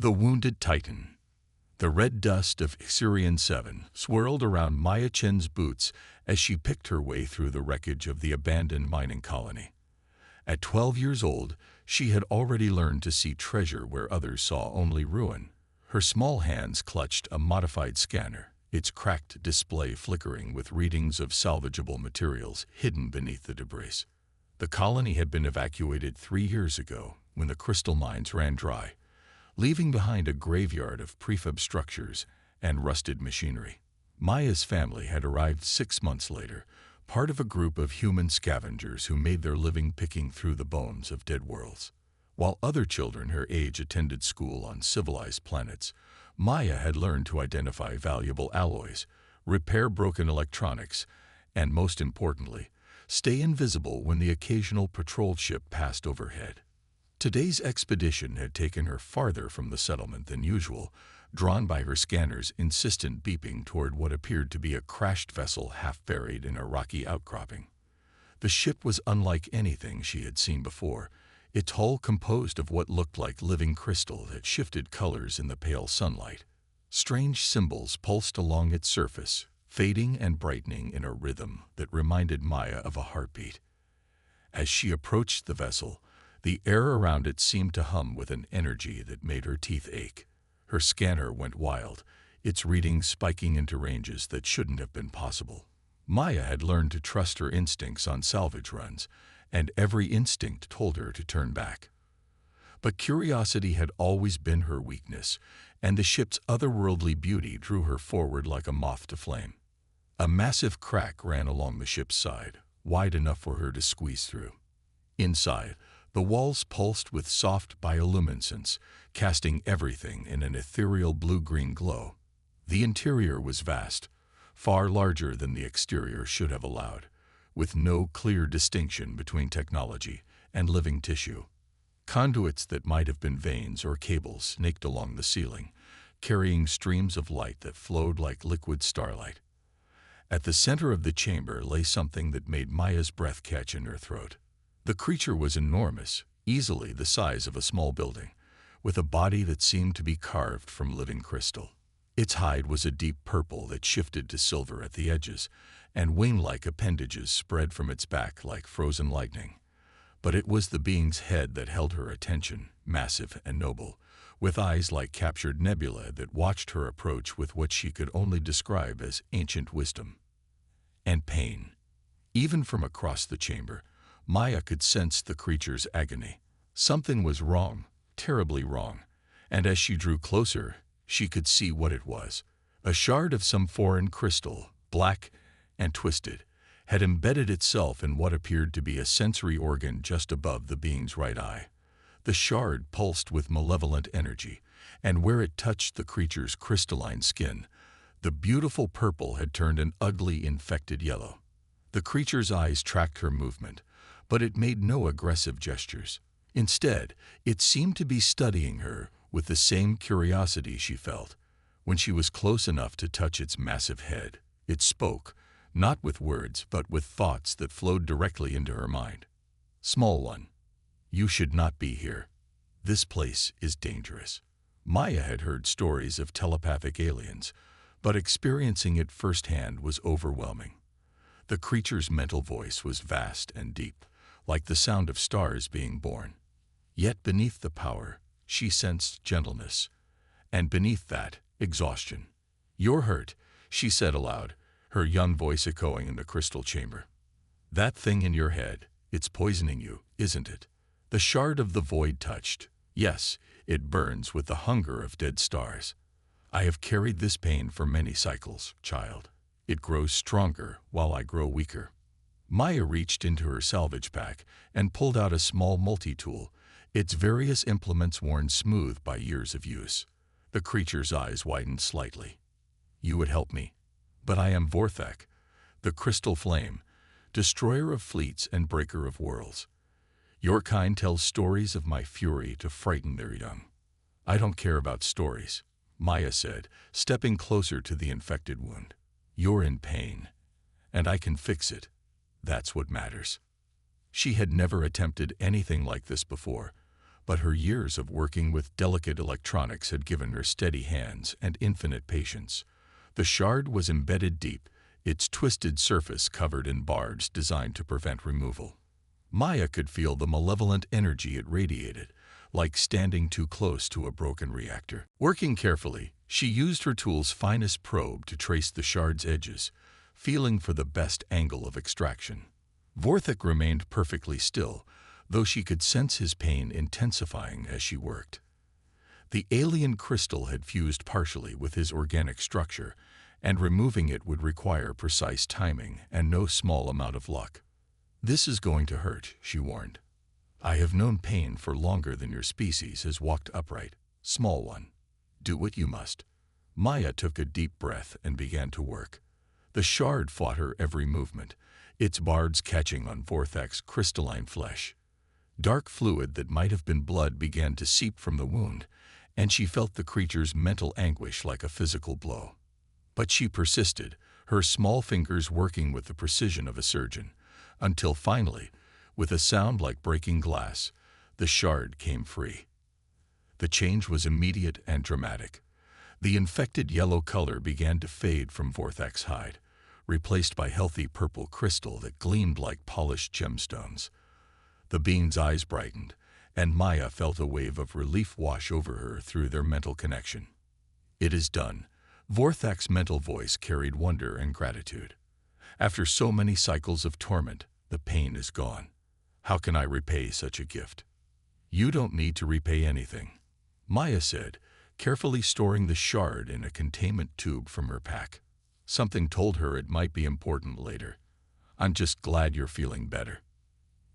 The Wounded Titan. The red dust of Sirian 7 swirled around Maya Chen's boots as she picked her way through the wreckage of the abandoned mining colony. At 12 years old, she had already learned to see treasure where others saw only ruin. Her small hands clutched a modified scanner, its cracked display flickering with readings of salvageable materials hidden beneath the debris. The colony had been evacuated 3 years ago when the crystal mines ran dry, leaving behind a graveyard of prefab structures and rusted machinery. Maya's family had arrived 6 months later, part of a group of human scavengers who made their living picking through the bones of dead worlds. While other children her age attended school on civilized planets, Maya had learned to identify valuable alloys, repair broken electronics, and most importantly, stay invisible when the occasional patrol ship passed overhead. Today's expedition had taken her farther from the settlement than usual, drawn by her scanner's insistent beeping toward what appeared to be a crashed vessel half buried in a rocky outcropping. The ship was unlike anything she had seen before, its hull composed of what looked like living crystal that shifted colors in the pale sunlight. Strange symbols pulsed along its surface, fading and brightening in a rhythm that reminded Maya of a heartbeat. As she approached the vessel, the air around it seemed to hum with an energy that made her teeth ache. Her scanner went wild, its readings spiking into ranges that shouldn't have been possible. Maya had learned to trust her instincts on salvage runs, and every instinct told her to turn back. But curiosity had always been her weakness, and the ship's otherworldly beauty drew her forward like a moth to flame. A massive crack ran along the ship's side, wide enough for her to squeeze through. Inside, the walls pulsed with soft bioluminescence, casting everything in an ethereal blue-green glow. The interior was vast, far larger than the exterior should have allowed, with no clear distinction between technology and living tissue. Conduits that might have been veins or cables snaked along the ceiling, carrying streams of light that flowed like liquid starlight. At the center of the chamber lay something that made Maya's breath catch in her throat. The creature was enormous, easily the size of a small building, with a body that seemed to be carved from living crystal. Its hide was a deep purple that shifted to silver at the edges, and wing-like appendages spread from its back like frozen lightning. But it was the being's head that held her attention, massive and noble, with eyes like captured nebulae that watched her approach with what she could only describe as ancient wisdom. And pain. Even from across the chamber, Maya could sense the creature's agony. Something was wrong, terribly wrong, and as she drew closer, she could see what it was. A shard of some foreign crystal, black and twisted, had embedded itself in what appeared to be a sensory organ just above the being's right eye. The shard pulsed with malevolent energy, and where it touched the creature's crystalline skin, the beautiful purple had turned an ugly, infected yellow. The creature's eyes tracked her movement, but it made no aggressive gestures. Instead, it seemed to be studying her with the same curiosity she felt. When she was close enough to touch its massive head, it spoke, not with words, but with thoughts that flowed directly into her mind. Small one, you should not be here. This place is dangerous. Maya had heard stories of telepathic aliens, but experiencing it firsthand was overwhelming. The creature's mental voice was vast and deep, like the sound of stars being born. Yet beneath the power, she sensed gentleness, and beneath that, exhaustion. "You're hurt," she said aloud, her young voice echoing in the crystal chamber. "That thing in your head, it's poisoning you, isn't it?" The shard of the void touched. "Yes, it burns with the hunger of dead stars. I have carried this pain for many cycles, child. It grows stronger while I grow weaker." Maya reached into her salvage pack and pulled out a small multi-tool, its various implements worn smooth by years of use. The creature's eyes widened slightly. "You would help me. But I am Vorthak, the crystal flame, destroyer of fleets and breaker of worlds. Your kind tells stories of my fury to frighten their young." "I don't care about stories," Maya said, stepping closer to the infected wound. "You're in pain, and I can fix it. That's what matters." She had never attempted anything like this before, but her years of working with delicate electronics had given her steady hands and infinite patience. The shard was embedded deep, its twisted surface covered in barbs designed to prevent removal. Maya could feel the malevolent energy it radiated, like standing too close to a broken reactor. Working carefully, she used her tool's finest probe to trace the shard's edges, feeling for the best angle of extraction. Vorthak remained perfectly still, though she could sense his pain intensifying as she worked. The alien crystal had fused partially with his organic structure, and removing it would require precise timing and no small amount of luck. "This is going to hurt," she warned. "I have known pain for longer than your species has walked upright. Small one. Do what you must." Maya took a deep breath and began to work. The shard fought her every movement, its barbs catching on Vorthak's crystalline flesh. Dark fluid that might have been blood began to seep from the wound, and she felt the creature's mental anguish like a physical blow. But she persisted, her small fingers working with the precision of a surgeon, until finally, with a sound like breaking glass, the shard came free. The change was immediate and dramatic. The infected yellow color began to fade from Vorthak's hide, replaced by healthy purple crystal that gleamed like polished gemstones. The being's eyes brightened, and Maya felt a wave of relief wash over her through their mental connection. "It is done." Vorthak's mental voice carried wonder and gratitude. "After so many cycles of torment, the pain is gone. How can I repay such a gift?" "You don't need to repay anything," Maya said, carefully storing the shard in a containment tube from her pack. Something told her it might be important later. "I'm just glad you're feeling better."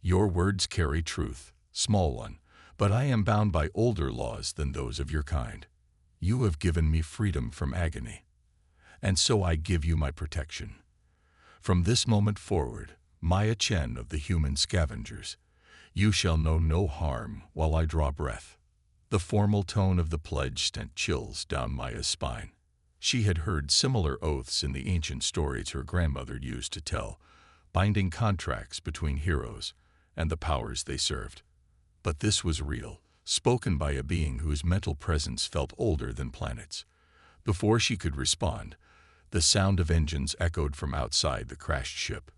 "Your words carry truth, small one, but I am bound by older laws than those of your kind. You have given me freedom from agony, and so I give you my protection. From this moment forward, Maya Chen of the human scavengers, you shall know no harm while I draw breath." The formal tone of the pledge sent chills down Maya's spine. She had heard similar oaths in the ancient stories her grandmother used to tell, binding contracts between heroes and the powers they served. But this was real, spoken by a being whose mental presence felt older than planets. Before she could respond, the sound of engines echoed from outside the crashed ship.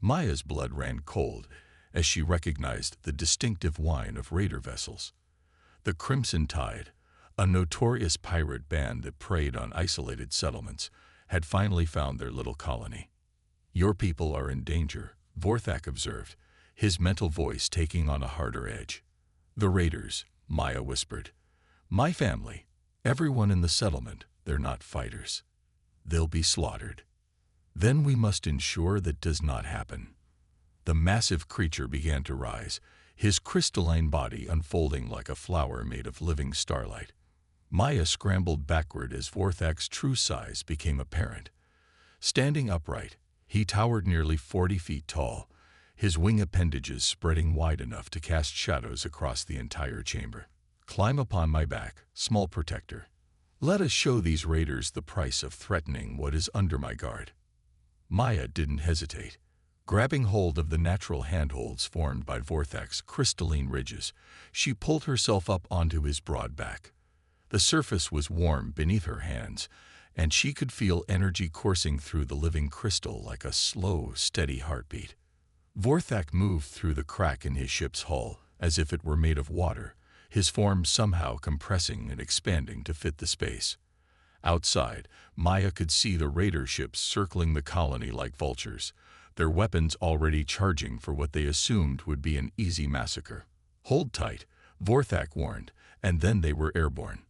Maya's blood ran cold as she recognized the distinctive whine of raider vessels. The Crimson Tide, a notorious pirate band that preyed on isolated settlements, had finally found their little colony. "Your people are in danger," Vorthak observed, his mental voice taking on a harder edge. "The raiders," Maya whispered. "My family, everyone in the settlement, they're not fighters. They'll be slaughtered. Then we must ensure that does not happen." The massive creature began to rise, his crystalline body unfolding like a flower made of living starlight. Maya scrambled backward as Vorthak's true size became apparent. Standing upright, he towered nearly 40 feet tall, his wing appendages spreading wide enough to cast shadows across the entire chamber. "Climb upon my back, small protector. Let us show these raiders the price of threatening what is under my guard." Maya didn't hesitate. Grabbing hold of the natural handholds formed by Vorthak's crystalline ridges, she pulled herself up onto his broad back. The surface was warm beneath her hands, and she could feel energy coursing through the living crystal like a slow, steady heartbeat. Vorthak moved through the crack in his ship's hull as if it were made of water, his form somehow compressing and expanding to fit the space. Outside, Maya could see the raider ships circling the colony like vultures, their weapons already charging for what they assumed would be an easy massacre. "Hold tight," Vorthak warned, and then they were airborne.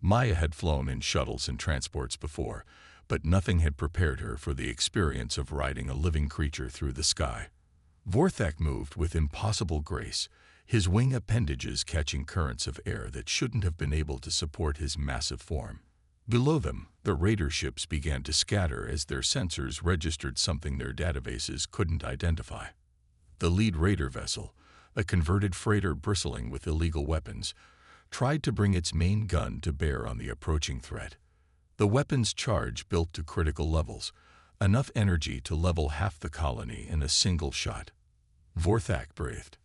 Maya had flown in shuttles and transports before, but nothing had prepared her for the experience of riding a living creature through the sky. Vorthak moved with impossible grace, his wing appendages catching currents of air that shouldn't have been able to support his massive form. Below them, the raider ships began to scatter as their sensors registered something their databases couldn't identify. The lead raider vessel, a converted freighter bristling with illegal weapons, tried to bring its main gun to bear on the approaching threat. The weapon's charge built to critical levels, enough energy to level half the colony in a single shot. Vorthak breathed.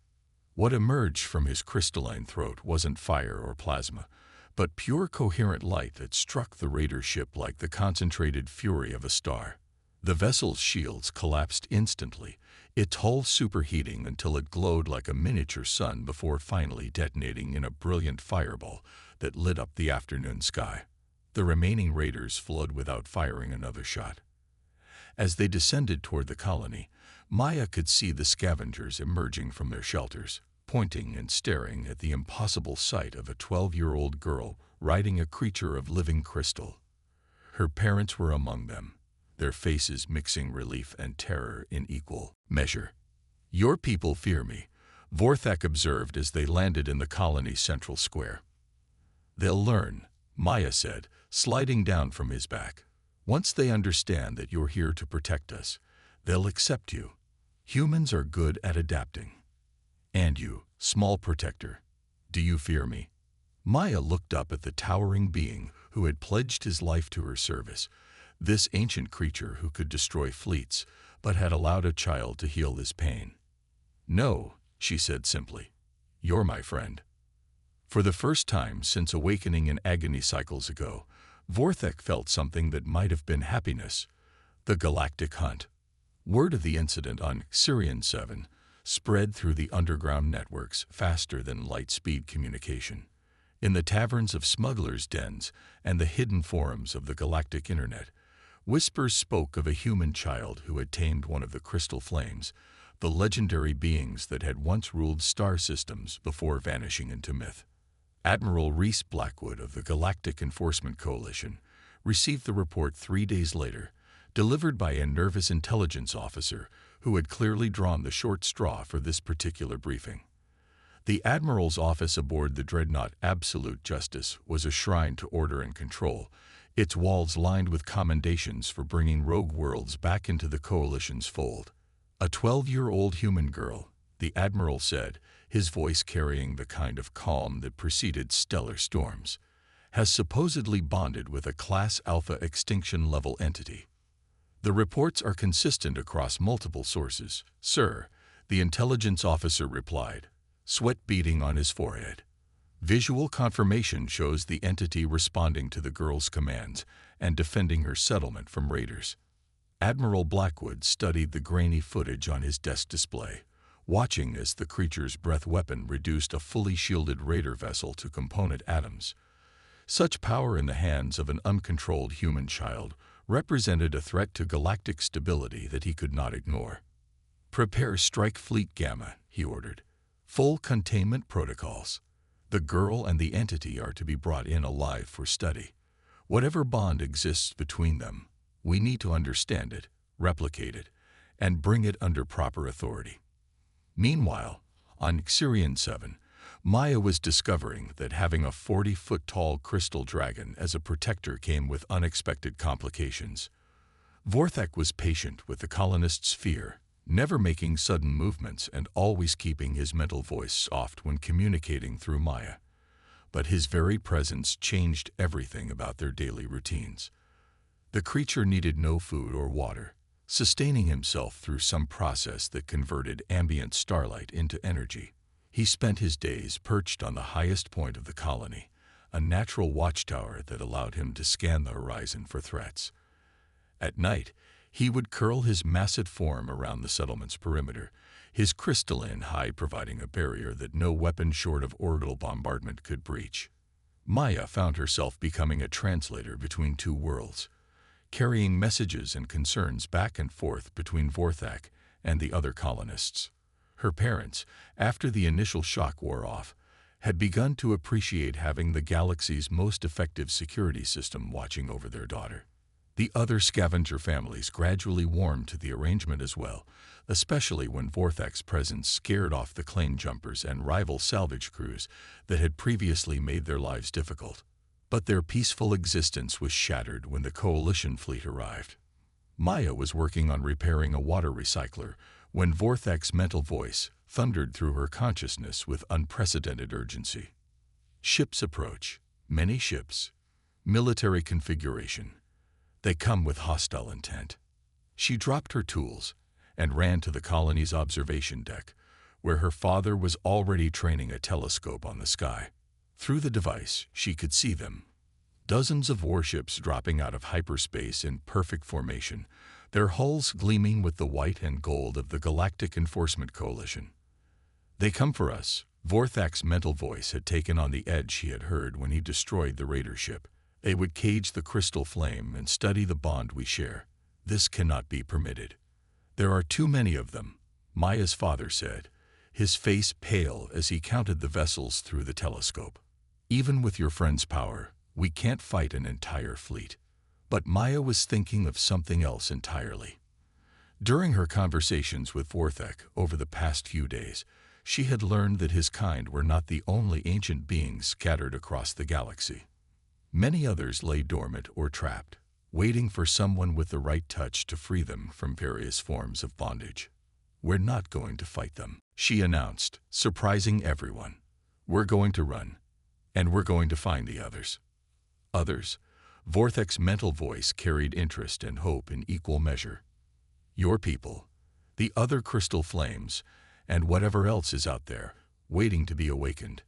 What emerged from his crystalline throat wasn't fire or plasma, but pure coherent light that struck the raider ship like the concentrated fury of a star. The vessel's shields collapsed instantly, its hull superheating until it glowed like a miniature sun before finally detonating in a brilliant fireball that lit up the afternoon sky. The remaining raiders fled without firing another shot. As they descended toward the colony, Maya could see the scavengers emerging from their shelters, pointing and staring at the impossible sight of a 12-year-old girl riding a creature of living crystal. Her parents were among them, their faces mixing relief and terror in equal measure. "Your people fear me," Vorthak observed as they landed in the colony's central square. "They'll learn," Maya said, sliding down from his back. "Once they understand that you're here to protect us, they'll accept you. Humans are good at adapting. And you, small protector, do you fear me?" Maya looked up at the towering being who had pledged his life to her service, this ancient creature who could destroy fleets but had allowed a child to heal his pain. "No," she said simply. "You're my friend." For the first time since awakening in agony cycles ago, Vorthak felt something that might have been happiness: the Galactic hunt. Word of the incident on Sirian 7 spread through the underground networks faster than light-speed communication. In the taverns of smugglers' dens and the hidden forums of the galactic internet, whispers spoke of a human child who had tamed one of the crystal flames, the legendary beings that had once ruled star systems before vanishing into myth. Admiral Reese Blackwood of the Galactic Enforcement Coalition received the report 3 days later, delivered by a nervous intelligence officer who had clearly drawn the short straw for this particular briefing. The Admiral's office aboard the dreadnought Absolute Justice was a shrine to order and control, its walls lined with commendations for bringing rogue worlds back into the Coalition's fold. "A 12-year-old human girl," the Admiral said, his voice carrying the kind of calm that preceded stellar storms, "has supposedly bonded with a Class Alpha extinction-level entity." "The reports are consistent across multiple sources, sir," the intelligence officer replied, sweat beading on his forehead. "Visual confirmation shows the entity responding to the girl's commands and defending her settlement from raiders." Admiral Blackwood studied the grainy footage on his desk display, watching as the creature's breath weapon reduced a fully shielded raider vessel to component atoms. Such power in the hands of an uncontrolled human child represented a threat to galactic stability that he could not ignore. "Prepare Strike Fleet Gamma," he ordered. "Full containment protocols. The girl and the entity are to be brought in alive for study. Whatever bond exists between them, we need to understand it, replicate it, and bring it under proper authority." Meanwhile, on Sirian 7, Maya was discovering that having a 40-foot-tall crystal dragon as a protector came with unexpected complications. Vorthak was patient with the colonists' fear, never making sudden movements and always keeping his mental voice soft when communicating through Maya. But his very presence changed everything about their daily routines. The creature needed no food or water, sustaining himself through some process that converted ambient starlight into energy. He spent his days perched on the highest point of the colony, a natural watchtower that allowed him to scan the horizon for threats. At night, he would curl his massive form around the settlement's perimeter, his crystalline hide providing a barrier that no weapon short of orbital bombardment could breach. Maya found herself becoming a translator between two worlds, carrying messages and concerns back and forth between Vorthak and the other colonists. Her parents, after the initial shock wore off, had begun to appreciate having the galaxy's most effective security system watching over their daughter. The other scavenger families gradually warmed to the arrangement as well, especially when Vorthak's presence scared off the claim jumpers and rival salvage crews that had previously made their lives difficult. But their peaceful existence was shattered when the Coalition fleet arrived. Maya was working on repairing a water recycler when Vorthak's mental voice thundered through her consciousness with unprecedented urgency. "Ships approach. Many ships. Military configuration. They come with hostile intent." She dropped her tools and ran to the colony's observation deck, where her father was already training a telescope on the sky. Through the device, she could see them. Dozens of warships dropping out of hyperspace in perfect formation, their hulls gleaming with the white and gold of the Galactic Enforcement Coalition. "They come for us," Vorthak's mental voice had taken on the edge he had heard when he destroyed the raider ship. "They would cage the crystal flame and study the bond we share. This cannot be permitted." "There are too many of them," Maya's father said, his face pale as he counted the vessels through the telescope. "Even with your friend's power, we can't fight an entire fleet." But Maya was thinking of something else entirely. During her conversations with Vorthak over the past few days, she had learned that his kind were not the only ancient beings scattered across the galaxy. Many others lay dormant or trapped, waiting for someone with the right touch to free them from various forms of bondage. "We're not going to fight them," she announced, surprising everyone. "We're going to run, and we're going to find the others." "Others?" Vorthak's mental voice carried interest and hope in equal measure. "Your people, the other crystal flames, and whatever else is out there, waiting to be awakened.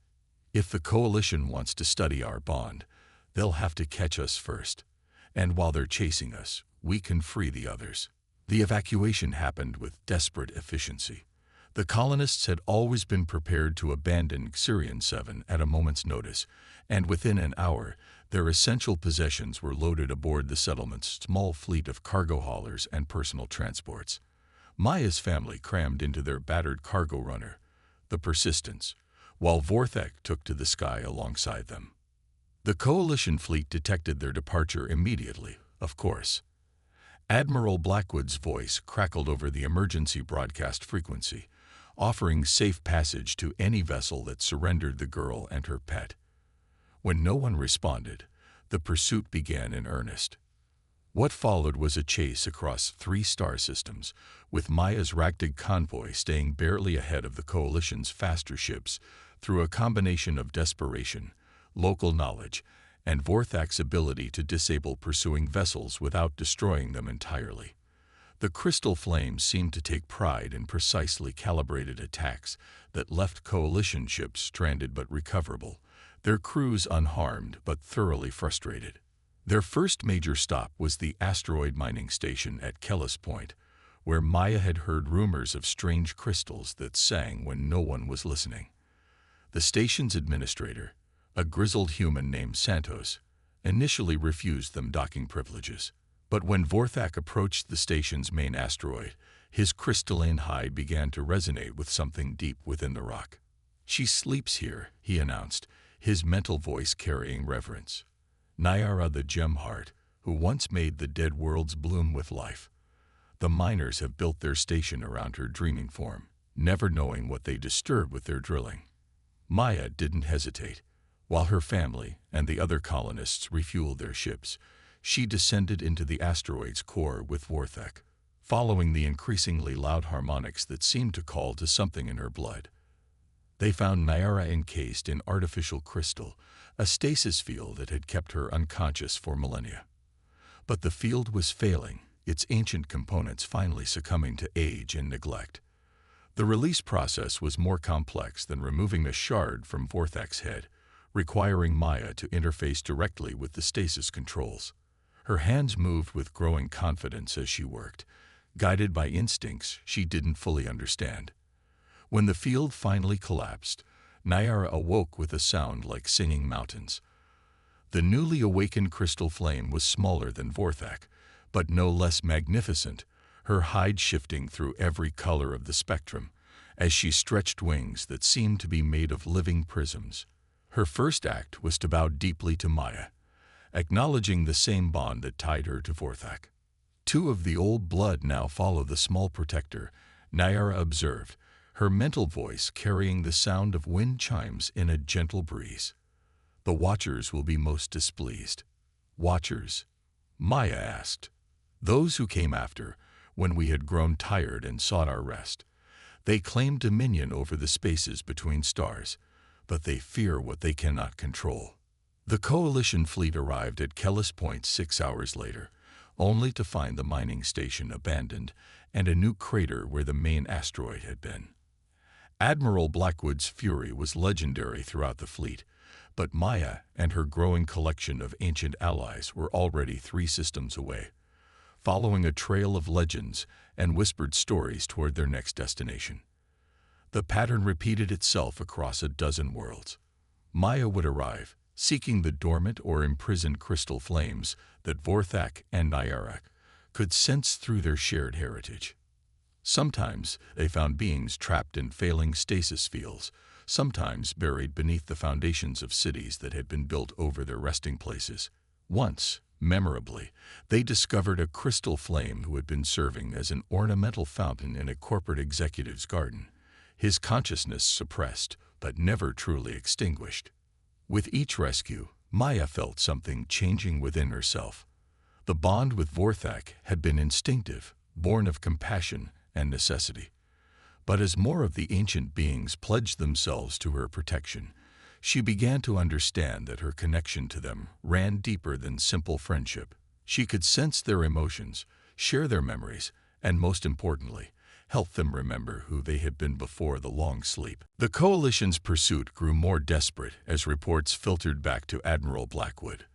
If the Coalition wants to study our bond, they'll have to catch us first. And while they're chasing us, we can free the others." The evacuation happened with desperate efficiency. The colonists had always been prepared to abandon Xerion 7 at a moment's notice, and within an hour, their essential possessions were loaded aboard the settlement's small fleet of cargo haulers and personal transports. Maya's family crammed into their battered cargo runner, the Persistence, while Vorthak took to the sky alongside them. The Coalition fleet detected their departure immediately, of course. Admiral Blackwood's voice crackled over the emergency broadcast frequency, offering safe passage to any vessel that surrendered the girl and her pet. When no one responded, the pursuit began in earnest. What followed was a chase across 3 star systems, with Maya's Ragtag convoy staying barely ahead of the Coalition's faster ships through a combination of desperation, local knowledge, and Vorthak's ability to disable pursuing vessels without destroying them entirely. The crystal flames seemed to take pride in precisely calibrated attacks that left Coalition ships stranded but recoverable, their crews unharmed but thoroughly frustrated. Their first major stop was the asteroid mining station at Kellis Point, where Maya had heard rumors of strange crystals that sang when no one was listening. The station's administrator, a grizzled human named Santos, initially refused them docking privileges. But when Vorthak approached the station's main asteroid, his crystalline hide began to resonate with something deep within the rock. "She sleeps here," he announced, his mental voice carrying reverence. "Nyara the Gemheart, who once made the dead worlds bloom with life. The miners have built their station around her dreaming form, never knowing what they disturb with their drilling." Maya didn't hesitate. While her family and the other colonists refueled their ships, she descended into the asteroid's core with Vorthak, following the increasingly loud harmonics that seemed to call to something in her blood. They found Nyara encased in artificial crystal, a stasis field that had kept her unconscious for millennia. But the field was failing, its ancient components finally succumbing to age and neglect. The release process was more complex than removing a shard from Vorthak's head, requiring Maya to interface directly with the stasis controls. Her hands moved with growing confidence as she worked, guided by instincts she didn't fully understand. When the field finally collapsed, Nyara awoke with a sound like singing mountains. The newly awakened crystal flame was smaller than Vorthak, but no less magnificent, her hide shifting through every color of the spectrum as she stretched wings that seemed to be made of living prisms. Her first act was to bow deeply to Maya, acknowledging the same bond that tied her to Vorthak. "Two of the old blood now follow the small protector," Nyara observed, her mental voice carrying the sound of wind chimes in a gentle breeze. "The Watchers will be most displeased." "Watchers?" Maya asked. "Those who came after, when we had grown tired and sought our rest. They claim dominion over the spaces between stars, but they fear what they cannot control." The Coalition fleet arrived at Kellis Point 6 hours later, only to find the mining station abandoned and a new crater where the main asteroid had been. Admiral Blackwood's fury was legendary throughout the fleet, but Maya and her growing collection of ancient allies were already 3 systems away, following a trail of legends and whispered stories toward their next destination. The pattern repeated itself across a dozen worlds. Maya would arrive, seeking the dormant or imprisoned crystal flames that Vorthak and Nyara could sense through their shared heritage. Sometimes they found beings trapped in failing stasis fields, sometimes buried beneath the foundations of cities that had been built over their resting places. Once, memorably, they discovered a crystal flame who had been serving as an ornamental fountain in a corporate executive's garden, his consciousness suppressed but never truly extinguished. With each rescue, Maya felt something changing within herself. The bond with Vorthak had been instinctive, born of compassion and necessity. But as more of the ancient beings pledged themselves to her protection, she began to understand that her connection to them ran deeper than simple friendship. She could sense their emotions, share their memories, and most importantly, help them remember who they had been before the long sleep. The Coalition's pursuit grew more desperate as reports filtered back to Admiral Blackwood.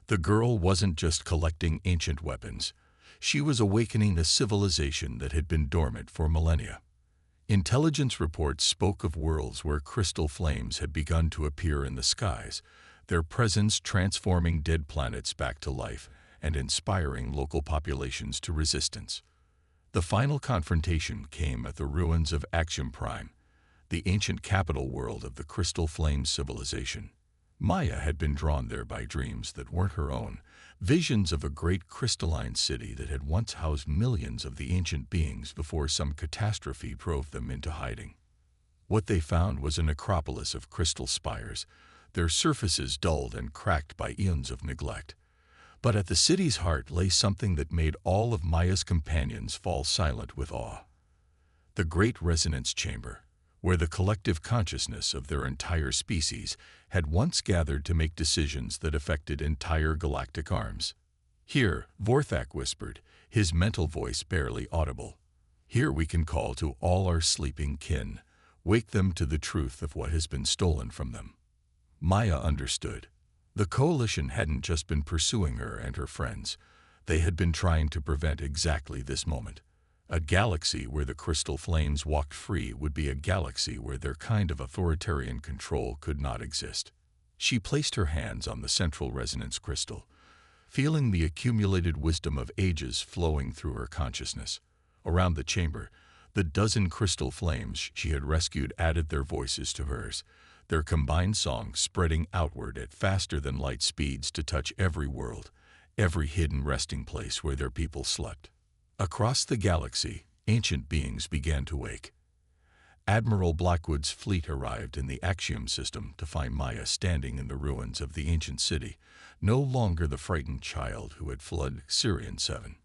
The girl wasn't just collecting ancient weapons. She was awakening a civilization that had been dormant for millennia. Intelligence reports spoke of worlds where crystal flames had begun to appear in the skies, their presence transforming dead planets back to life and inspiring local populations to resistance. The final confrontation came at the ruins of Axiom Prime, the ancient capital world of the Crystal Flame civilization. Maya had been drawn there by dreams that weren't her own, visions of a great crystalline city that had once housed millions of the ancient beings before some catastrophe drove them into hiding. What they found was a necropolis of crystal spires, their surfaces dulled and cracked by eons of neglect. But at the city's heart lay something that made all of Maya's companions fall silent with awe. The Great Resonance Chamber, where the collective consciousness of their entire species had once gathered to make decisions that affected entire galactic arms. Here, Vorthak whispered, his mental voice barely audible. Here we can call to all our sleeping kin, wake them to the truth of what has been stolen from them. Maya understood. The Coalition hadn't just been pursuing her and her friends. They had been trying to prevent exactly this moment. A galaxy where the crystal flames walked free would be a galaxy where their kind of authoritarian control could not exist. She placed her hands on the central resonance crystal, feeling the accumulated wisdom of ages flowing through her consciousness. Around the chamber, the dozen crystal flames she had rescued added their voices to hers, their combined song spreading outward at faster-than-light speeds to touch every world, every hidden resting place where their people slept. Across the galaxy, ancient beings began to wake. Admiral Blackwood's fleet arrived in the Axiom system to find Maya standing in the ruins of the ancient city, no longer the frightened child who had fled Sirian 7.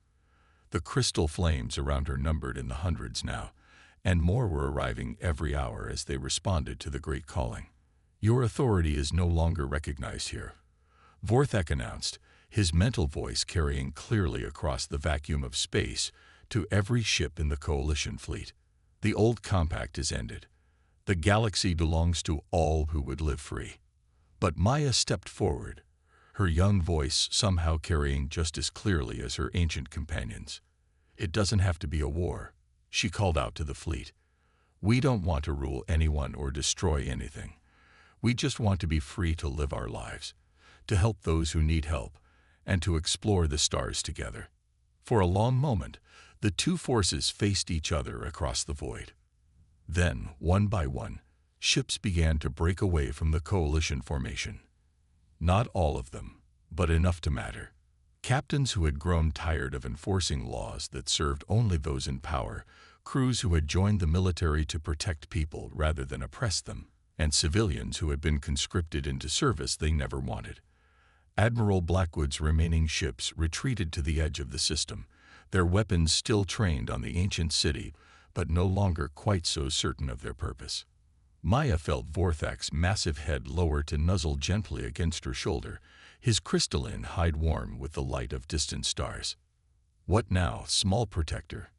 The crystal flames around her numbered in the hundreds now, and more were arriving every hour as they responded to the great calling. "Your authority is no longer recognized here," Vorthak announced, his mental voice carrying clearly across the vacuum of space to every ship in the Coalition fleet. "The old compact is ended. The galaxy belongs to all who would live free." But Maya stepped forward, her young voice somehow carrying just as clearly as her ancient companions. "It doesn't have to be a war," she called out to the fleet. "We don't want to rule anyone or destroy anything. We just want to be free to live our lives, to help those who need help, and to explore the stars together." For a long moment, the two forces faced each other across the void. Then, one by one, ships began to break away from the Coalition formation. Not all of them, but enough to matter. Captains who had grown tired of enforcing laws that served only those in power, crews who had joined the military to protect people rather than oppress them, and civilians who had been conscripted into service they never wanted. Admiral Blackwood's remaining ships retreated to the edge of the system, their weapons still trained on the ancient city, but no longer quite so certain of their purpose. Maya felt Vorthak's massive head lower to nuzzle gently against her shoulder, his crystalline hide warm with the light of distant stars. "What now, small protector?"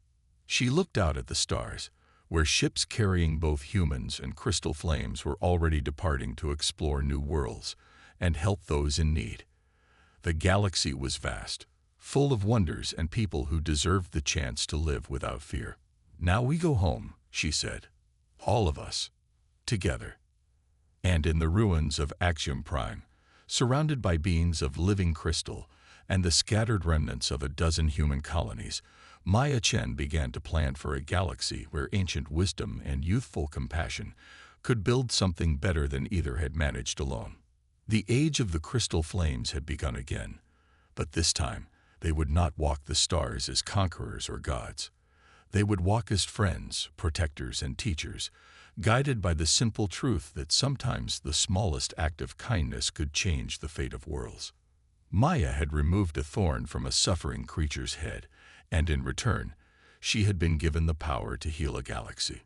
She looked out at the stars, where ships carrying both humans and crystal flames were already departing to explore new worlds and help those in need. The galaxy was vast, full of wonders and people who deserved the chance to live without fear. "Now we go home," she said. "All of us. Together." And in the ruins of Axiom Prime, surrounded by beings of living crystal and the scattered remnants of a dozen human colonies, Maya Chen began to plan for a galaxy where ancient wisdom and youthful compassion could build something better than either had managed alone. The age of the crystal flames had begun again, but this time they would not walk the stars as conquerors or gods. They would walk as friends, protectors, and teachers, guided by the simple truth that sometimes the smallest act of kindness could change the fate of worlds. Maya had removed a thorn from a suffering creature's head, and in return, she had been given the power to heal a galaxy.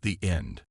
The end.